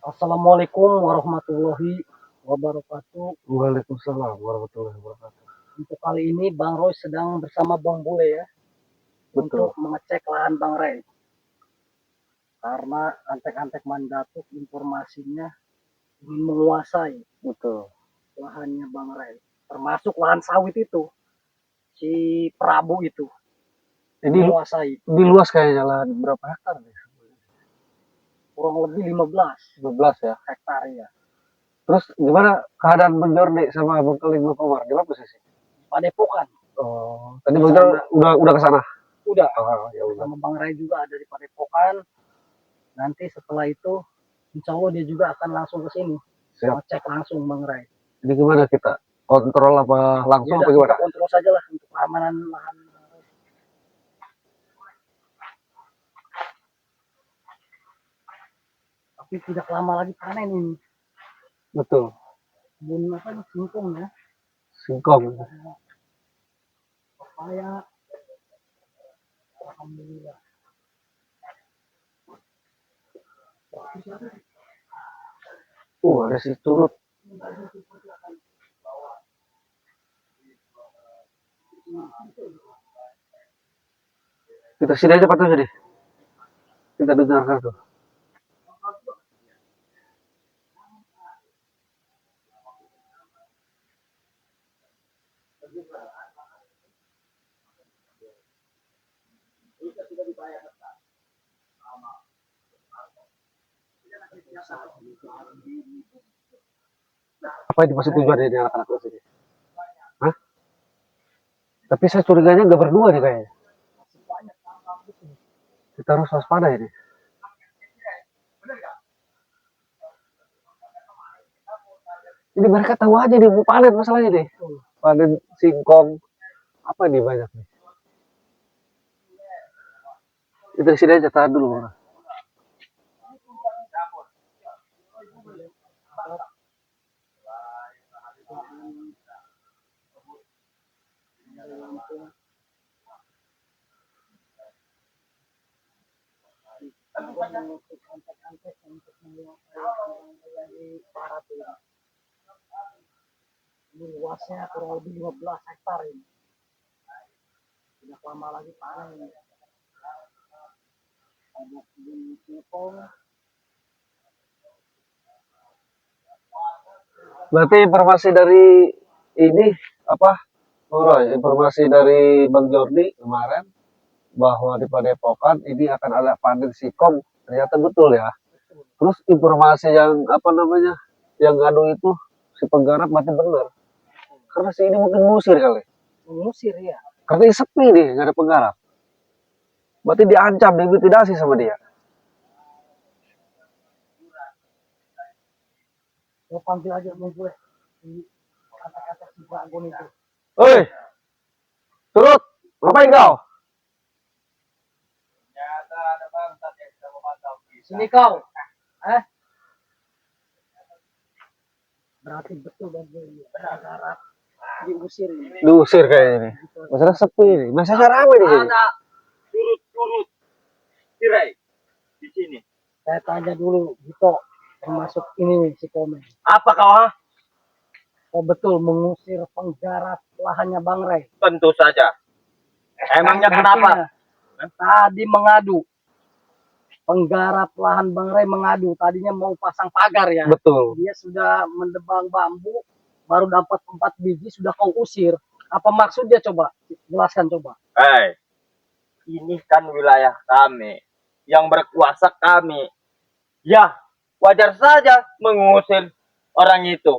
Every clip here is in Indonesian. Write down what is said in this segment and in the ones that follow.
Assalamualaikum warahmatullahi wabarakatuh. Waalaikumsalam warahmatullahi wabarakatuh. Untuk kali ini Bang Roy sedang bersama Bang Bule ya. Betul. Untuk mengecek lahan Bang Ray. Karena antek-antek Mandatuk informasinya ingin menguasai Betul. lahannya Bang Ray. Termasuk lahan sawit itu. Si Prabu itu. Ini menguasai. Lebih luas kayaknya lahan berapa hektar nih? Kurang lebih 15 ya. hektar ya. Terus gimana keadaan Bang Jordi sama Bang Keling Bang Komar? Gimana posisi? Padepokan. Oh, tadi Bang Jordi udah ke sana? Udah. Oh, ya udah. Sama Bang Ray juga ada di Padepokan. Nanti setelah itu insya Allah dia juga akan langsung ke sini. Cek langsung Bang Ray. Jadi gimana kita? Kontrol apa langsung Yaudah, apa gimana? Kontrol saja lah untuk keamanan lahan. Tapi tidak lama lagi panen ini. Betul. Kebun apa nih? Singkong ya. Singkong. Papaya. Alhamdulillah. Ada si turut. Kita sini aja patah jadi. Kita dengarkan tuh. Apa yang dimaksud tujuan dari anak-anak sini? Hah? Tapi saya curiganya nggak berdua nih kayaknya. Kita harus waspada ini. Ini mereka tahu aja nih mau panen masalahnya nih. Panen singkong. Apa nih banyak nih? Kita sini aja tahan dulu. Bro. Ini luasnya kurang lebih 15 hektar ini. Tidak lama lagi panen. Ada kebun singkong. Berarti informasi dari ini apa? Informasi dari Bang Jordi kemarin bahwa di Padepokan ini akan ada panen singkong, ternyata betul ya. Terus informasi yang apa namanya yang ngadu itu si penggarap mati benar. Karena si ini mungkin ngusir kali. Mengusir ya. Karena ini sepi nih, nggak ada penggarap. Berarti diancam, diintimidasi sama dia. Lo panggil aja Bang gue. Di kata-kata si Dragon itu. Oi, turut, ngapain kau? Sini kau. Berarti betul Bang gue. Penggarap diusir ini. Diusir kayaknya nih. Masalah sepi nih. Masalah ramai di sini. Ada turut-turut tirai di sini. Saya tanya dulu Gito, termasuk ini si komen. Apa kau? Oh betul mengusir penggarap lahannya Bang Ray. Tentu saja. Emangnya kenapa? Tadi mengadu. Penggarap lahan Bang Ray mengadu. Tadinya mau pasang pagar ya. Betul. Dia sudah mendebang bambu, baru dapat 4 biji, sudah kau usir. Apa maksudnya coba? Jelaskan coba. Ini kan wilayah kami. Yang berkuasa kami. Ya, wajar saja mengusir orang itu.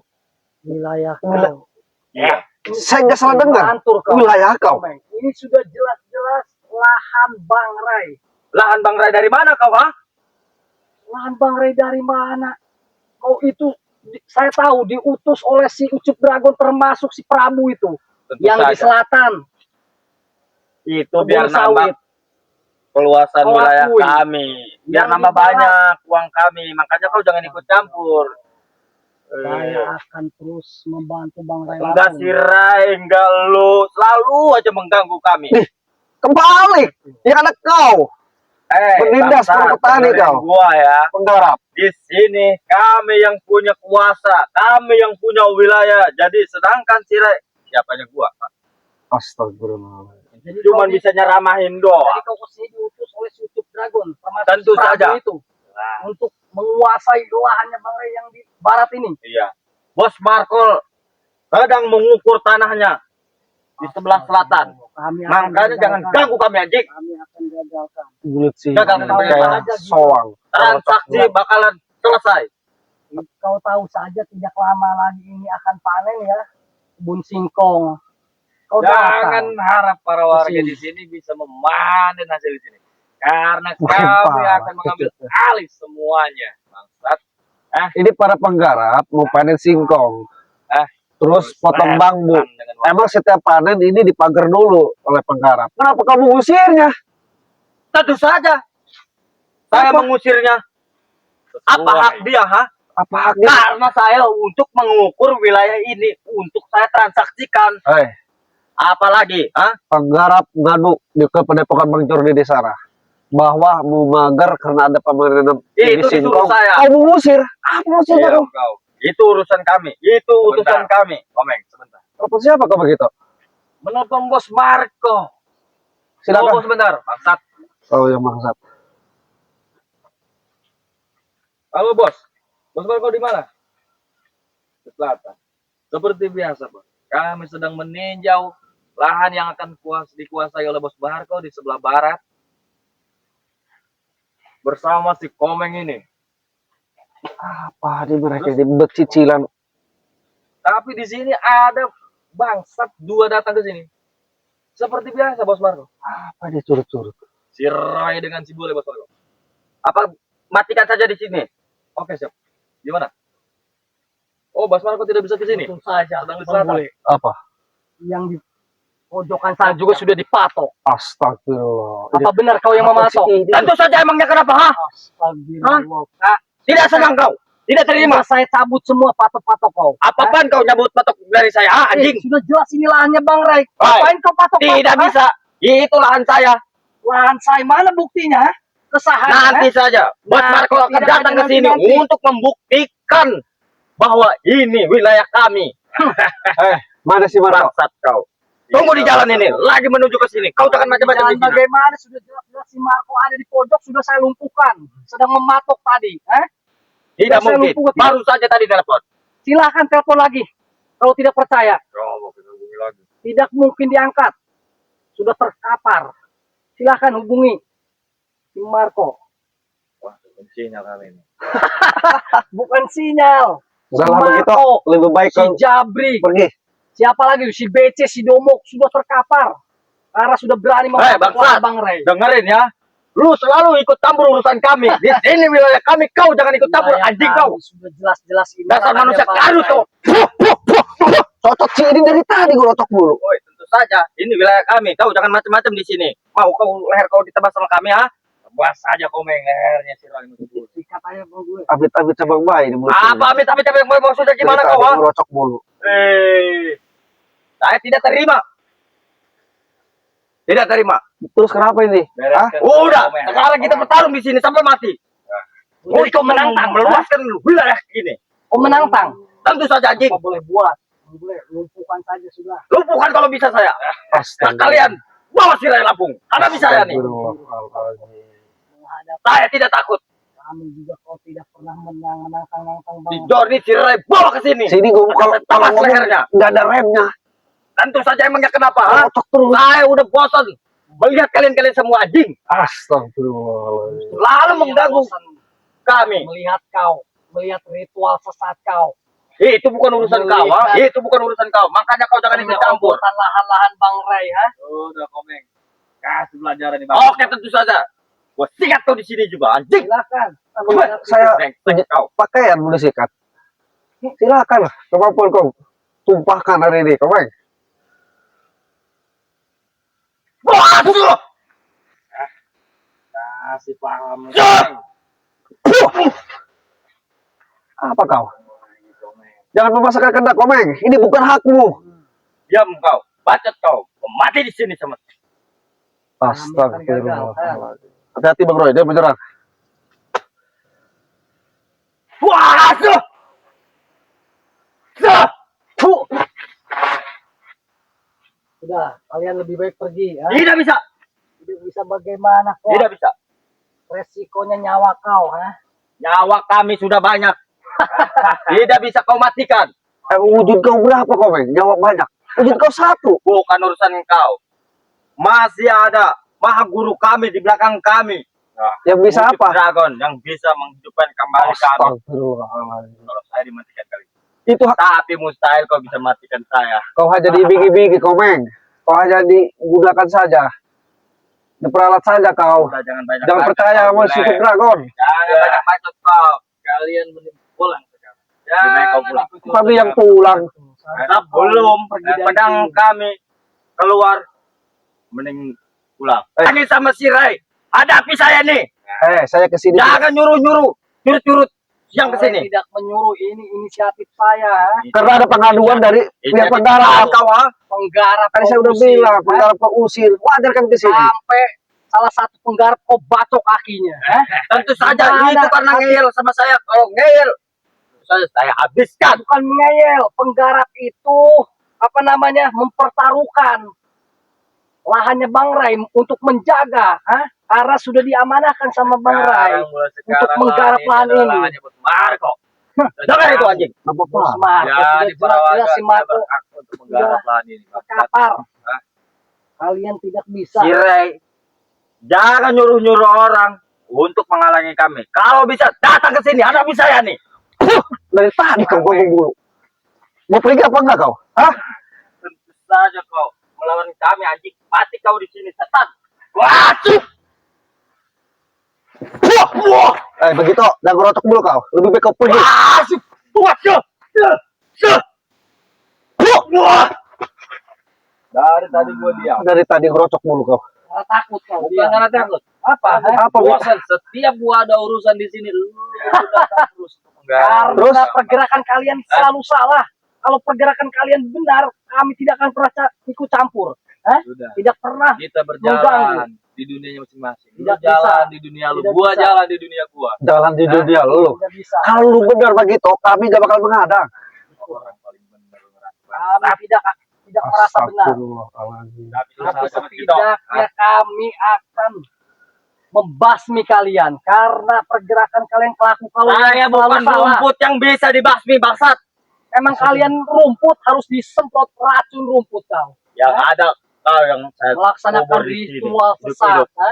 Wilayah kau. Iya. Saya nggak salah dengar. Wilayah kau. Ini sudah jelas-jelas lahan Bang Ray. Lahan Bang Ray dari mana kau? Lahan Bang Ray dari mana? Kau itu saya tahu diutus oleh si Ucup Dragon termasuk si Prabu itu. Tentu yang saja. Di selatan. Itu biar nambah keluasan wilayah kami. Biar nambah banyak uang kami. Makanya kau jangan ikut campur. Saya akan terus membantu Bang Ray. Enggak si Ray, enggak lu. Selalu aja mengganggu kami. Kembali. Ya anak kau. Menindas petani kau. Gua ya. Penggarap. Di sini kami yang punya kuasa, kami yang punya wilayah. Jadi sedangkan Sirai siapanya gua, Pak. Astagfirullah. Jadi Cuman kau bisa nyeramahin doang. Jadi kau kesini diutus oleh si Ucup Dragon, termasuk Tentu si Prabu saja. itu, untuk menguasai lahannya Bang Ray yang di barat ini. Iya. Bos Markol sedang mengukur tanahnya di sebelah selatan. Kami akan Makanya jangan gagalkan. ganggu kami anjing. Kami akan gagalkan. Bulut sih. Gagal Kayak aja gitu. soang. Transaksi bakalan selesai. Kau tahu saja tidak lama lagi ini akan panen ya, kebun singkong. Kau Jangan datang. harap para warga Kesini. di sini bisa memanen hasil di sini. Karena Makin kami parah. akan mengambil alih semuanya. Bangsat. Ini para penggarap mau panen singkong. Terus potong bambu. Emang setiap panen ini dipagar dulu oleh penggarap. Kenapa kamu usirnya? Tentu saja. Saya mengusirnya. Apa hak dia, ha? Apa haknya? Karena saya untuk mengukur wilayah ini. Untuk saya transaksikan. Apalagi, ha? Penggarap ngadu di kepadepokan Bang Jordi di sana. Bahwa mau mager karena ada pemanen Itu disuruh saya. Kamu ngusir? Apa maksudnya Iya, kau? kau. Itu urusan kami. Itu urusan kami. Komeng, sebentar. Apa siapa kau begitu? Menelpon Bos Marco. Silakan. Tunggu sebentar, bangsat. Oh yang maksud. Halo bos, bos Marco di mana? Di selatan. Seperti biasa bos, kami sedang meninjau lahan yang akan dikuasai oleh bos Marco di sebelah barat bersama si Komeng ini. Apa di mereka ini becicilan? Tapi di sini ada bangsat dua datang ke sini. Seperti biasa bos Marco. Apa dia curut-curut? Si Roy dengan si Bule bos Marco. Apa matikan saja di sini? Oke siap. Gimana? Oh, Bos Marco tidak bisa ke sini. Tentu saja. Sedang di Bang selatan. Bule. Apa? Yang di pojokan sana juga sudah dipatok. Astagfirullah. Apa benar kau yang mematok? Tentu saja emangnya kenapa, ha? Astagfirullah. Tidak senang kau. Tidak terima. Saya cabut semua patok-patok kau. Apapun kau nyabut patok dari saya, ha, anjing. Sudah jelas ini lahannya Bang Ray. Ngapain kau patok-patok? Tidak bisa. Itu lahan saya. Lahan saya mana buktinya? Kesahan. Nanti saja. Bos Marco akan datang ke sini untuk membuktikan bahwa ini wilayah kami. Mana si Marco? Bangsat kau. Tunggu di jalan ini. Lagi menuju ke sini. Kau jangan macam-macam di sini. Bagaimana sudah jelas-jelas si Marco ada di pojok sudah saya lumpuhkan. Sedang mematok tadi. Tidak Saya mungkin. lumpuh, Baru saja tadi telepon. Silahkan telepon lagi. Kalau tidak percaya. Tidak mungkin diangkat. Sudah terkapar. Silahkan hubungi si Marco. Wah, sinyal kali ini. Bukan sinyal. Salah begitu. Lebih baik Si kau Jabri. pergi. Siapa lagi? Si BC, si Domok sudah terkapar. Karena sudah berani mematok bangsat. Bang Ray. Dengerin ya. Lu selalu ikut campur urusan kami. Di sini wilayah kami. Kau jangan ikut campur. Wilayah Anjing kami kau. Sudah jelas-jelas ini. Dasar manusia karus kau. Cocok si ini dari tadi gue rotok dulu. Woi, tentu saja. Ini wilayah kami. Kau jangan macam-macam di sini. Mau kau leher kau ditebas sama kami, ha? Tebas saja Komeng lehernya si Roy. Katanya Bang gue. Amit-amit cabang bayi di mulut. Apa amit-amit yang maksudnya gimana kau, ha? Rocok mulu. Saya tidak terima. Tidak terima. Terus kenapa ini? Udah, sekarang kita bertarung di sini sampai mati. Oh, kau menantang, meluaskan wilayah ini. Oh menantang. Tentu saja anjing. Apa boleh buat? Boleh lumpuhkan saja sudah. Lumpuhkan kalau bisa saya. Nah, kalian bawa si Ray Lampung. Hadapi saya nih. Menghadap Saya tidak takut. kami juga kau tidak pernah menantang Si Bang. Jordi si Ray bawa ke sini. Sini gue kalau tabas ngomong lehernya. nggak ada remnya. Tentu saja emangnya kenapa? Ha? Rocok terus. Saya udah bosan melihat kalian semua anjing. Astagfirullah. Lalu mengganggu Bosan kami. melihat kau, melihat ritual sesat kau. Itu bukan urusan kau, ha? Itu bukan urusan kau. Makanya kau jangan ikut campur. Bukan lahan-lahan Bang Ray, ha? Udah Komeng. Kasih pelajaran nih, Bang. Oke, tentu saja. Gua sikat kau di sini juga, anjing. Silakan. Saya Brengsek kau. pakaian boleh sikat. Silakan lah, kemampuan kau tumpahkan hari ini, Komeng. Waduh. Kasih paham. Apa kau? Jangan memaksakan kehendak, Komeng. Ini bukan hakmu. Diam kau. Bacot kau. Kau mati di sini sama. Astagfirullah. Hati-hati Bang Roy, dia menyerang. Sudah, kalian lebih baik pergi ya. Tidak bisa. Tidak bisa bagaimana kok? Tidak bisa. Resikonya nyawa kau, ha? Nyawa kami sudah banyak. Tidak bisa kau matikan. Wujud kau berapa kau, Meng? Jawab banyak. Wujud kau satu. Bukan urusan kau. Masih ada Maha Guru kami di belakang kami. Nah, Yang bisa wujud apa? Dragon yang bisa menghidupkan kembali kami. Astagfirullahaladzim. Kalau saya dimatikan kali. Itu Tapi mustahil kau bisa matikan saya. kau hanya dibigi-bigi, kau, Meng. Kau hanya digunakan saja. Diperalat saja kau. Udah, jangan banyak Jangan bacot, percaya kau sama boleh. Super Dragon. Jangan banyak bacot kau. Kalian mending pulang sekarang. Lebih baik kau pulang. Kami yang pulang. Belum pedang kami keluar, mending pulang. Ini sama si Ray. Hadapi saya nih. Saya kesini. Jangan nyuruh-nyuruh, curut-curut yang Saya kesini. tidak menyuruh, ini inisiatif saya, ha? Karena ada pengaduan dari pihak penggarap. Kau, Penggarap Tadi saya udah kau usir, bilang, ha? penggarap kau usir. Wajar kami kesini. Sampai salah satu penggarap kau bacok kakinya, ha? tentu saja Gimana? itu karena ngeyel sama saya. Kalau ngeyel, saya habiskan. Bukan mengeyel, penggarap itu apa namanya, mempertaruhkan lahannya Bang Rai untuk menjaga, ha? Karena sudah diamanahkan sama Bang Rai untuk menggarap lahan ini. Marco. Dengar itu anjing. Apa Bos Pak? Marco, Ya, sudah di jelas-jelas si Marco untuk menggarap lahan ini. kapar. Hah? Kalian tidak bisa. Si Ray, jangan nyuruh-nyuruh orang untuk menghalangi kami. Kalau bisa datang ke sini, hadapi saya nih. Dari tadi kau ngomong mulu. Mau pergi apa enggak kau? Hah? Tentu saja kau melawan kami anjing. Mati kau di sini setan. Wajib. Wah. Begitu, jangan ngerotok dulu kau. Lebih baik kau pergi. Wajib. Wajib. Wah. Dari tadi gua diam. Dari tadi ngerocok mulu kau. Karena takut kau. Bukan karena takut. Apa? ha? Apa? Bosan setiap gua ada urusan di sini lu datang terus untuk menggarap. Terus? Karena pergerakan kalian selalu salah. Kalau pergerakan kalian benar, kami tidak akan pernah ikut campur. Hah? Sudah. Tidak pernah. Kita berjalan di dunianya masing-masing. Lu Tidak jalan bisa. di dunia lu, Tidak gua bisa. jalan di dunia gua. Jalan di dunia lu. Tidak bisa. Kalau lu benar begitu, kami gak bakal mengadang. Orang paling benar Kami tidak merasa benar. Astagfirullahaladzim. Tapi setidaknya kami akan membasmi kalian karena pergerakan kalian kelaku kalian Saya selalu bukan salah. rumput yang bisa dibasmi bangsat. Emang kalian rumput harus disemprot racun rumput kau. Yang ada kau yang saya Melaksanakan kubur di sini. ritual sesat. Hidup-hidup. ha?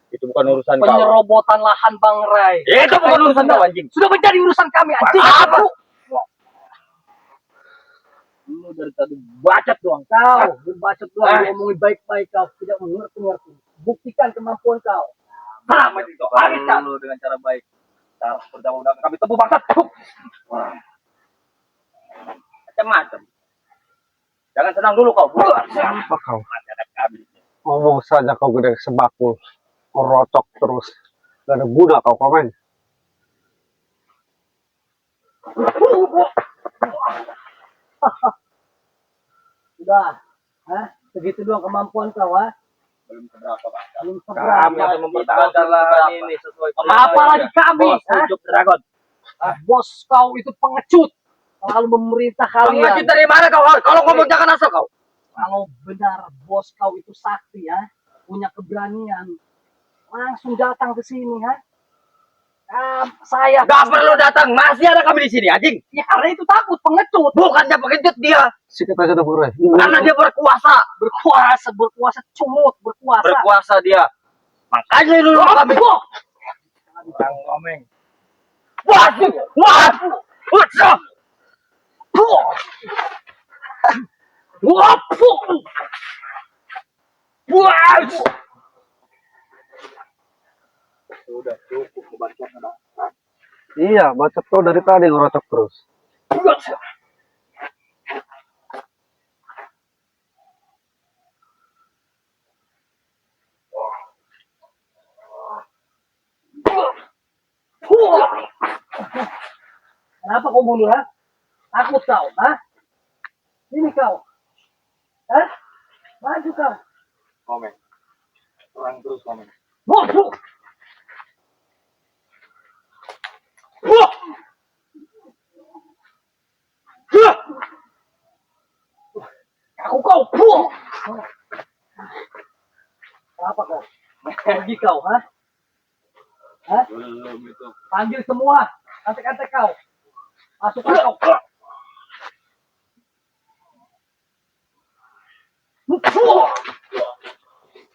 Itu bukan urusan kau. Penyerobotan lahan Bang Rai. Itu bukan urusan kau anjing. Sudah menjadi urusan kami anjing. Apa? Lu dari tadi bacot doang kau. Lu bacot doang. Ngomongin baik-baik kau. Tidak mengerti-ngerti. Buktikan kemampuan kau. Sama itu. Habiskan lu dengan cara baik. Cara pertama kami tebu bangsat. Macam-macam. Jangan senang dulu kau. Apa kau? Masih ada kami. Ngomong saja kau gede sebakul. Ngerocok terus. Gak ada guna kau komen. Sudah. Hah? Segitu doang kemampuan kau, ha? Belum seberapa bangsa. Belum Kami seberapa. akan mempertahankan lahan ini sesuai Apalagi kami, Bos ha? Ucup Dragon. Bos kau itu pengecut. Selalu memerintah kalian. Pengecut dari mana kau? Kalau ngomong jangan asal kau. Kalau benar bos kau itu sakti, ya, punya keberanian, langsung datang ke sini, ha? Saya Gak perlu datang, masih ada kami di sini, anjing. ya karena itu takut pengecut, Bukannya pengecut dia, Sikat aja dah Bang Rai. karena dia berkuasa. berkuasa curut, berkuasa. Berkuasa dia. Makanya dulu kami. Orang ngomeng. Waduh, waduh, waduh. Waduh. Waduh. Sudah cukup membacakan. Iya, bacot kau dari tadi ngerocok terus. Kenapa kau bunuh, ha? Takut kau, ha? Ini kau, ha? Maju kau. Ngomeng. Orang terus ngomeng. Waduh. Aku kau. Puh. Apa kau? Pergi kau, ha? Hah? Belum itu. Panggil semua. Antek-antek kau. Masukkan kau. Puh.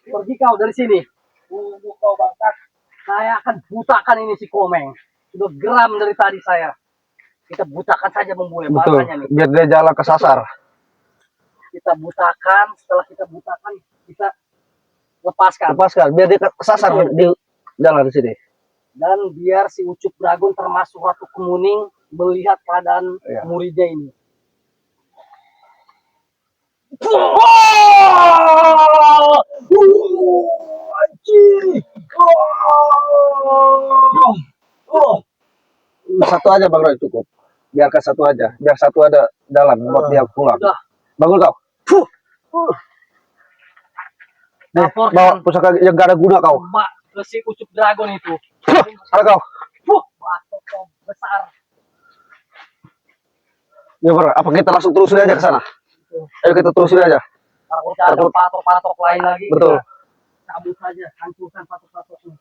Pergi kau dari sini. Tunggu kau bangsat. Saya akan butakan ini si Komeng. Sudah geram dari tadi saya. Kita butakan saja membule Betul. makanya nih. Biar dia jalan kesasar. Kita butakan, setelah kita butakan, kita lepaskan. Lepaskan. Biar dia kesasar di jalan di sini. Dan biar si Ucup Dragon termasuk Ratu Kemuning melihat keadaan Iya. muridnya ini. Anjing. Satu aja Bang Roy cukup. Biarkan satu aja. Biar satu ada jalan buat dia pulang. Udah. Bangun kau. Nih, bawa Laporkan pusaka yang gak ada guna kau. Mbak ke si Ucup Dragon itu. Sana kau. Batu kau besar. Ya Bang, apa kita langsung terusin aja ke sana? Ayo kita terusin aja. Takutnya ada patok-patok lain lagi. Betul. Kita cabut saja, hancurkan patok-patoknya.